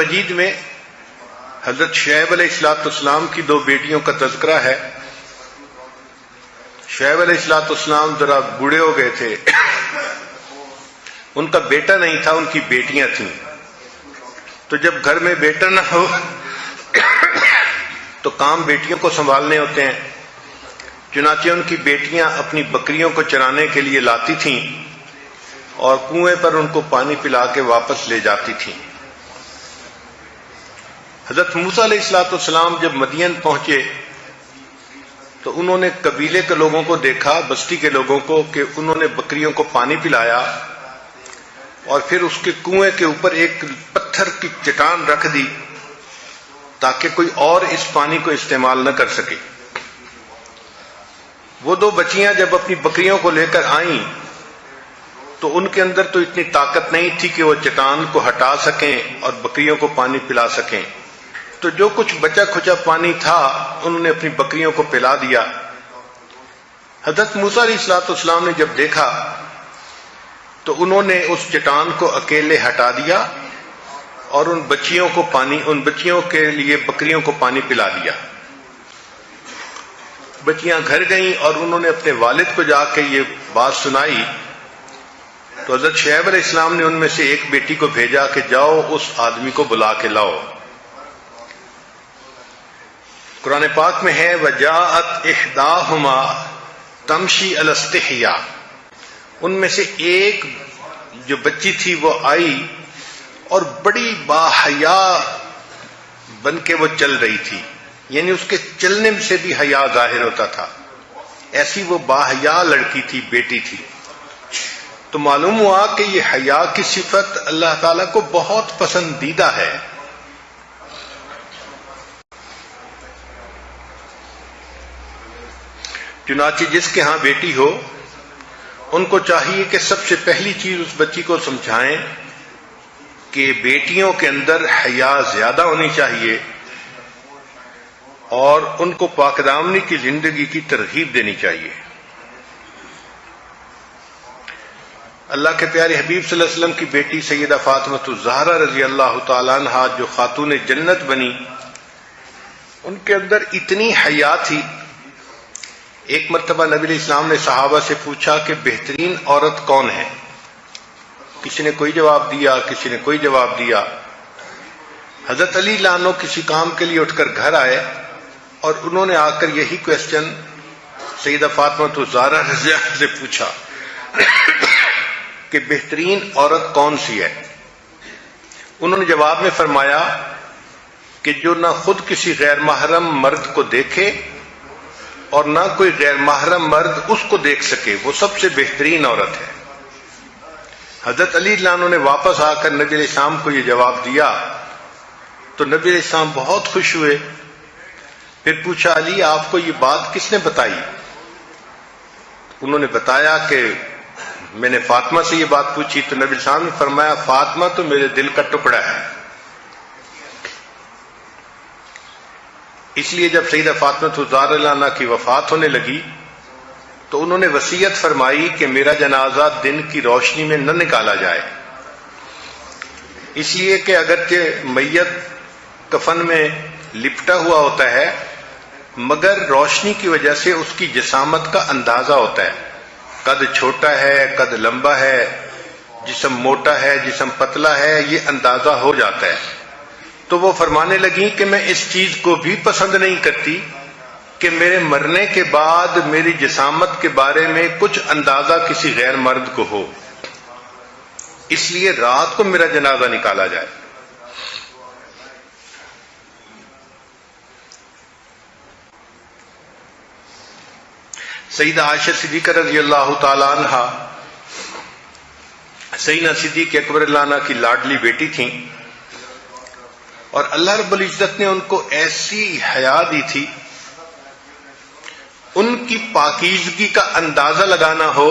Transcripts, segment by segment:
مجید میں حضرت شعیب علیہ السلام کی دو بیٹیوں کا تذکرہ ہے۔ شعیب علیہ السلام ذرا بوڑھے ہو گئے تھے، ان کا بیٹا نہیں تھا، ان کی بیٹیاں تھیں۔ تو جب گھر میں بیٹا نہ ہو تو کام بیٹیوں کو سنبھالنے ہوتے ہیں، چنانچہ ان کی بیٹیاں اپنی بکریوں کو چرانے کے لیے لاتی تھیں اور کنویں پر ان کو پانی پلا کے واپس لے جاتی تھیں۔ حضرت موسیٰ علیہ السلام جب مدین پہنچے تو انہوں نے قبیلے کے لوگوں کو دیکھا، بستی کے لوگوں کو، کہ انہوں نے بکریوں کو پانی پلایا اور پھر اس کے کنویں کے اوپر ایک پتھر کی چٹان رکھ دی تاکہ کوئی اور اس پانی کو استعمال نہ کر سکے۔ وہ دو بچیاں جب اپنی بکریوں کو لے کر آئیں تو ان کے اندر تو اتنی طاقت نہیں تھی کہ وہ چٹان کو ہٹا سکیں اور بکریوں کو پانی پلا سکیں، تو جو کچھ بچا کھچا پانی تھا انہوں نے اپنی بکریوں کو پلا دیا۔ حضرت موسیٰ علیہ السلام نے جب دیکھا تو انہوں نے اس چٹان کو اکیلے ہٹا دیا اور ان بچیوں کے لیے بکریوں کو پانی پلا دیا۔ بچیاں گھر گئیں اور انہوں نے اپنے والد کو جا کے یہ بات سنائی تو حضرت شعیب علیہ السلام نے ان میں سے ایک بیٹی کو بھیجا کہ جاؤ اس آدمی کو بلا کے لاؤ۔ قرآن پاک میں ہے وَجَاءَتْ إِحْدَاهُمَا تَمْشِي عَلَى اسْتِحْيَاءٍ، ان میں سے ایک جو بچی تھی وہ آئی اور بڑی باحیا بن کے وہ چل رہی تھی، یعنی اس کے چلنے سے بھی حیا ظاہر ہوتا تھا، ایسی وہ باحیا لڑکی تھی، بیٹی تھی۔ تو معلوم ہوا کہ یہ حیا کی صفت اللہ تعالیٰ کو بہت پسندیدہ ہے۔ چنانچہ جس کے ہاں بیٹی ہو ان کو چاہیے کہ سب سے پہلی چیز اس بچی کو سمجھائیں کہ بیٹیوں کے اندر حیا زیادہ ہونی چاہیے اور ان کو پاک دامنی کی زندگی کی ترغیب دینی چاہیے۔ اللہ کے پیارے حبیب صلی اللہ علیہ وسلم کی بیٹی سیدہ فاطمہ الزہرا رضی اللہ تعالی عنہا جو خاتون جنت بنی، ان کے اندر اتنی حیا تھی۔ ایک مرتبہ نبی علیہ السلام نے صحابہ سے پوچھا کہ بہترین عورت کون ہے؟ کسی نے کوئی جواب دیا، کسی نے کوئی جواب دیا۔ حضرت علی لانو کسی کام کے لیے اٹھ کر گھر آئے اور انہوں نے آ کر یہی کوسچن سیدہ فاطمہ الزہرا رضی اللہ سے پوچھا کہ بہترین عورت کون سی ہے؟ انہوں نے جواب میں فرمایا کہ جو نہ خود کسی غیر محرم مرد کو دیکھے اور نہ کوئی غیر محرم مرد اس کو دیکھ سکے، وہ سب سے بہترین عورت ہے۔ حضرت علی عنہ نے واپس آ کر نبی علیہ السلام کو یہ جواب دیا تو نبی علیہ السلام بہت خوش ہوئے۔ پھر پوچھا علی آپ کو یہ بات کس نے بتائی؟ انہوں نے بتایا کہ میں نے فاطمہ سے یہ بات پوچھی تو نبی علیہ السلام نے فرمایا فاطمہ تو میرے دل کا ٹکڑا ہے۔ اس لیے جب سیدہ فاطمہ الزہرا عنہا کی وفات ہونے لگی تو انہوں نے وصیت فرمائی کہ میرا جنازہ دن کی روشنی میں نہ نکالا جائے، اس لیے کہ اگرچہ میت کفن میں لپٹا ہوا ہوتا ہے مگر روشنی کی وجہ سے اس کی جسامت کا اندازہ ہوتا ہے، قد چھوٹا ہے، قد لمبا ہے، جسم موٹا ہے، جسم پتلا ہے، یہ اندازہ ہو جاتا ہے۔ تو وہ فرمانے لگیں کہ میں اس چیز کو بھی پسند نہیں کرتی کہ میرے مرنے کے بعد میری جسامت کے بارے میں کچھ اندازہ کسی غیر مرد کو ہو، اس لیے رات کو میرا جنازہ نکالا جائے۔ سیدہ عائشہ صدیقہ رضی اللہ تعالی عنہا سیدنا صدیق اکبر اللہ عنہ کی لاڈلی بیٹی تھیں اور اللہ رب العزت نے ان کو ایسی حیا دی تھی، ان کی پاکیزگی کا اندازہ لگانا ہو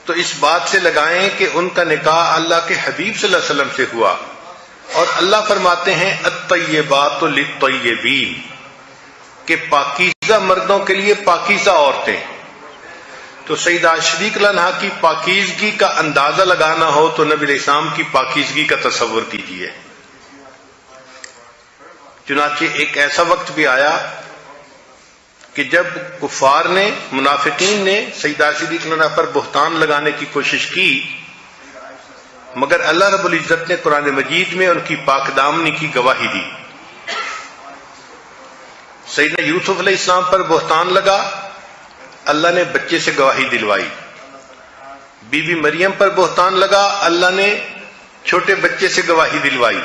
تو اس بات سے لگائیں کہ ان کا نکاح اللہ کے حبیب صلی اللہ علیہ وسلم سے ہوا، اور اللہ فرماتے ہیں الطیبات للطیبین کہ پاکیزہ مردوں کے لیے پاکیزہ عورتیں۔ تو سیدہ عائشہ صدیقہ رضی اللہ عنہا کی پاکیزگی کا اندازہ لگانا ہو تو نبی علیہ السلام کی پاکیزگی کا تصور کیجیے۔ چنانچہ ایک ایسا وقت بھی آیا کہ جب کفار نے، منافقین نے سیدہ صدیق پر بہتان لگانے کی کوشش کی، مگر اللہ رب العزت نے قرآن مجید میں ان کی پاک دامنی کی گواہی دی۔ سیدنا یوسف علیہ السلام پر بہتان لگا، اللہ نے بچے سے گواہی دلوائی۔ بی بی مریم پر بہتان لگا، اللہ نے چھوٹے بچے سے گواہی دلوائی۔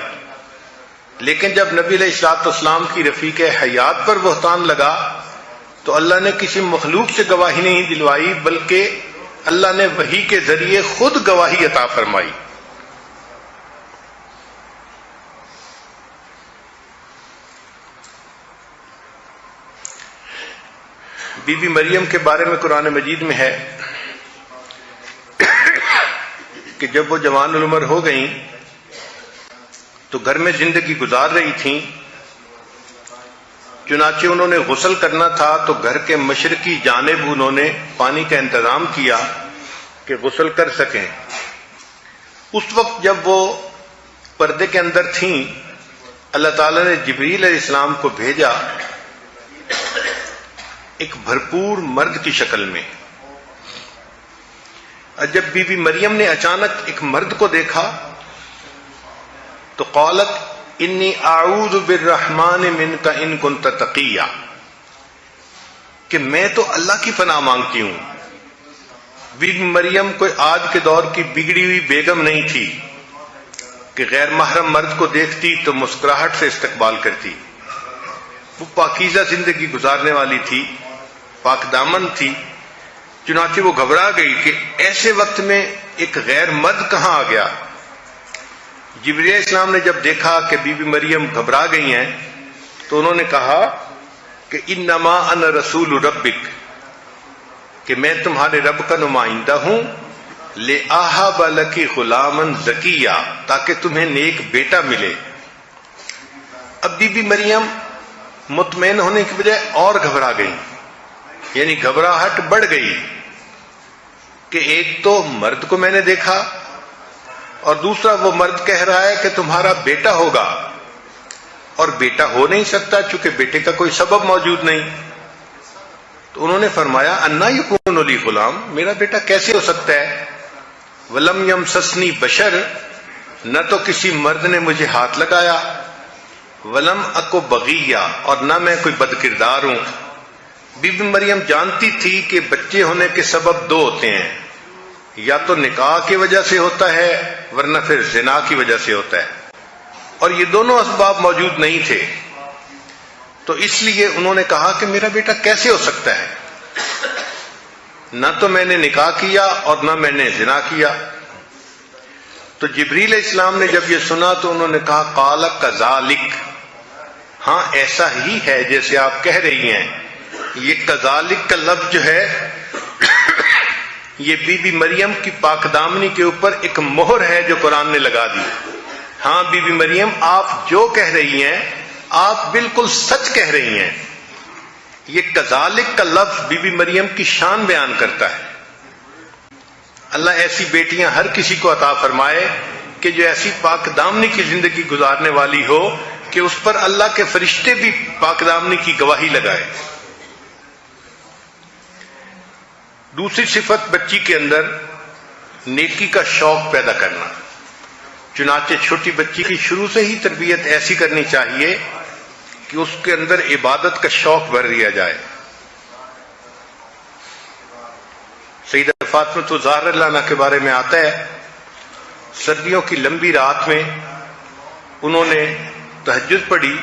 لیکن جب نبی علیہ الصلوۃ والسلام کی رفیق حیات پر بہتان لگا تو اللہ نے کسی مخلوق سے گواہی نہیں دلوائی، بلکہ اللہ نے وحی کے ذریعے خود گواہی عطا فرمائی۔ بی بی مریم کے بارے میں قرآن مجید میں ہے کہ جب وہ جوان العمر ہو گئیں تو گھر میں زندگی گزار رہی تھیں، چنانچہ انہوں نے غسل کرنا تھا تو گھر کے مشرقی جانب انہوں نے پانی کا انتظام کیا کہ غسل کر سکیں۔ اس وقت جب وہ پردے کے اندر تھیں، اللہ تعالیٰ نے جبریل علیہ السلام کو بھیجا ایک بھرپور مرد کی شکل میں۔ جب بی بی مریم نے اچانک ایک مرد کو دیکھا تو قالت انی اعوذ بالرحمن منک ان کنت تقیا، کہ میں تو اللہ کی پناہ مانگتی ہوں۔ بی بی مریم کوئی آج کے دور کی بگڑی ہوئی بیگم نہیں تھی کہ غیر محرم مرد کو دیکھتی تو مسکراہٹ سے استقبال کرتی۔ وہ پاکیزہ زندگی گزارنے والی تھی، پاک دامن تھی۔ چنانچہ وہ گھبرا گئی کہ ایسے وقت میں ایک غیر مرد کہاں آ گیا۔ جبریل علیہ السلام نے جب دیکھا کہ بی بی مریم گھبرا گئی ہیں تو انہوں نے کہا کہ انما انا رسول ربک، کہ میں تمہارے رب کا نمائندہ ہوں، لأہب لکی غلاما زکیا، تاکہ تمہیں نیک بیٹا ملے۔ اب بی بی مریم مطمئن ہونے کی بجائے اور گھبرا گئی، یعنی گھبراہٹ بڑھ گئی کہ ایک تو مرد کو میں نے دیکھا اور دوسرا وہ مرد کہہ رہا ہے کہ تمہارا بیٹا ہوگا، اور بیٹا ہو نہیں سکتا چونکہ بیٹے کا کوئی سبب موجود نہیں۔ تو انہوں نے فرمایا انا یکون لی غلام، میرا بیٹا کیسے ہو سکتا ہے؟ ولم یمسسنی بشر، نہ تو کسی مرد نے مجھے ہاتھ لگایا، ولم اکو بغیہ، اور نہ میں کوئی بد کردار ہوں۔ بی بی مریم جانتی تھی کہ بچے ہونے کے سبب دو ہوتے ہیں، یا تو نکاح کی وجہ سے ہوتا ہے ورنہ پھر زنا کی وجہ سے ہوتا ہے، اور یہ دونوں اسباب موجود نہیں تھے۔ تو اس لیے انہوں نے کہا کہ میرا بیٹا کیسے ہو سکتا ہے، نہ تو میں نے نکاح کیا اور نہ میں نے زنا کیا۔ تو جبریل علیہ السلام نے جب یہ سنا تو انہوں نے کہا قال کذالک، ہاں ایسا ہی ہے جیسے آپ کہہ رہی ہیں۔ یہ کذالک کا لفظ جو ہے یہ بی بی مریم کی پاک دامنی کے اوپر ایک مہر ہے جو قرآن نے لگا دی۔ ہاں بی بی مریم، آپ جو کہہ رہی ہیں آپ بالکل سچ کہہ رہی ہیں۔ یہ کذالک کا لفظ بی بی مریم کی شان بیان کرتا ہے۔ اللہ ایسی بیٹیاں ہر کسی کو عطا فرمائے کہ جو ایسی پاک دامنی کی زندگی گزارنے والی ہو کہ اس پر اللہ کے فرشتے بھی پاک دامنی کی گواہی لگائے۔ دوسری صفت بچی کے اندر نیکی کا شوق پیدا کرنا۔ چنانچہ چھوٹی بچی کی شروع سے ہی تربیت ایسی کرنی چاہیے کہ اس کے اندر عبادت کا شوق بھر دیا جائے۔ سیدہ فاطمہ الزہرا رضی اللہ عنہا کے بارے میں آتا ہے، سردیوں کی لمبی رات میں انہوں نے تہجد پڑھی،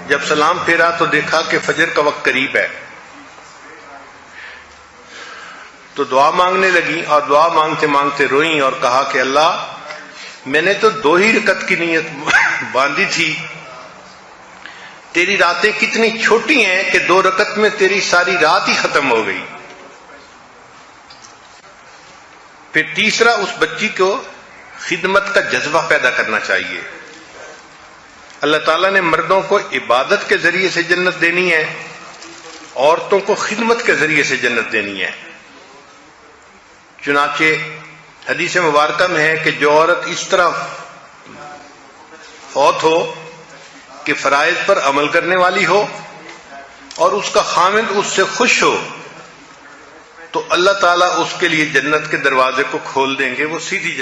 جب سلام پھیرا تو دیکھا کہ فجر کا وقت قریب ہے، تو دعا مانگنے لگی اور دعا مانگتے مانگتے روئیں اور کہا کہ اللہ، میں نے تو 2 ہی رکعت کی نیت باندھی تھی، تیری راتیں کتنی چھوٹی ہیں کہ 2 رکعت میں تیری ساری رات ہی ختم ہو گئی۔ پھر تیسرا، اس بچی کو خدمت کا جذبہ پیدا کرنا چاہیے۔ اللہ تعالیٰ نے مردوں کو عبادت کے ذریعے سے جنت دینی ہے، عورتوں کو خدمت کے ذریعے سے جنت دینی ہے۔ چنانچہ حدیث مبارکہ میں ہے کہ جو عورت اس طرح فوت ہو کے فرائض پر عمل کرنے والی ہو اور اس کا خامد اس سے خوش ہو تو اللہ تعالیٰ اس کے لیے جنت کے دروازے کو کھول دیں گے، وہ سیدھی